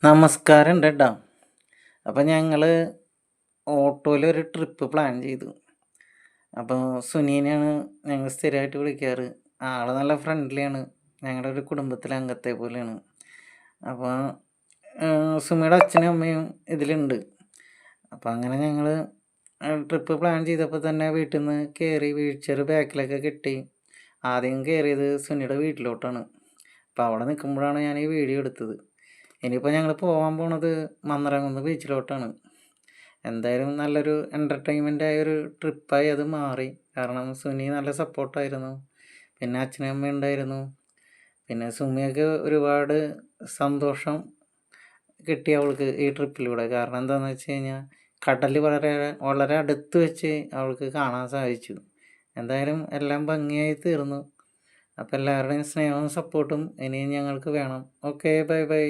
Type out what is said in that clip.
നമസ്കാരം ഉണ്ട് കേട്ടോ. അപ്പം ഞങ്ങൾ ഓട്ടോയിലൊരു ട്രിപ്പ് പ്ലാൻ ചെയ്തു. അപ്പോൾ സുനീനെയാണ് ഞങ്ങൾ സ്ഥിരമായിട്ട് വിളിക്കാറ്. ആൾ നല്ല ഫ്രണ്ട്ലിയാണ്. ഞങ്ങളുടെ ഒരു കുടുംബത്തിലെ അംഗത്തെ പോലെയാണ്. അപ്പോൾ സുമിയുടെ അച്ഛനും അമ്മയും ഇതിലുണ്ട്. അപ്പോൾ അങ്ങനെ ഞങ്ങൾ ട്രിപ്പ് പ്ലാൻ ചെയ്തപ്പോൾ തന്നെ വീട്ടിൽ നിന്ന് കയറി വീൽചെയർ ബാക്കിലൊക്കെ കെട്ടി ആദ്യം കയറിയത് സുനിയുടെ വീട്ടിലോട്ടാണ്. അപ്പോൾ അവിടെ നിൽക്കുമ്പോഴാണ് ഞാൻ ഈ വീഡിയോ എടുത്തത്. ഇനിയിപ്പോൾ ഞങ്ങൾ പോകാൻ പോണത് മന്നരംകുന്ന് ബീച്ചിലോട്ടാണ്. എന്തായാലും നല്ലൊരു എൻ്റർടൈൻമെൻ്റ് ആയൊരു ട്രിപ്പായി അത് മാറി. കാരണം സുനി നല്ല സപ്പോർട്ടായിരുന്നു, പിന്നെ അച്ഛനും അമ്മയും ഉണ്ടായിരുന്നു, പിന്നെ സുമിയൊക്കെ ഒരുപാട് സന്തോഷം കിട്ടി അവൾക്ക് ഈ ട്രിപ്പിലൂടെ. കാരണം എന്താണെന്ന് വെച്ച് കഴിഞ്ഞാൽ കടൽ വളരെ വളരെ അടുത്ത് വെച്ച് അവൾക്ക് കാണാൻ സാധിച്ചു. എന്തായാലും എല്ലാം ഭംഗിയായി തീർന്നു. അപ്പോൾ എല്ലാവരുടെയും സ്നേഹവും സപ്പോർട്ടും ഇനിയും ഞങ്ങൾക്ക് വേണം. Okay, bye bye.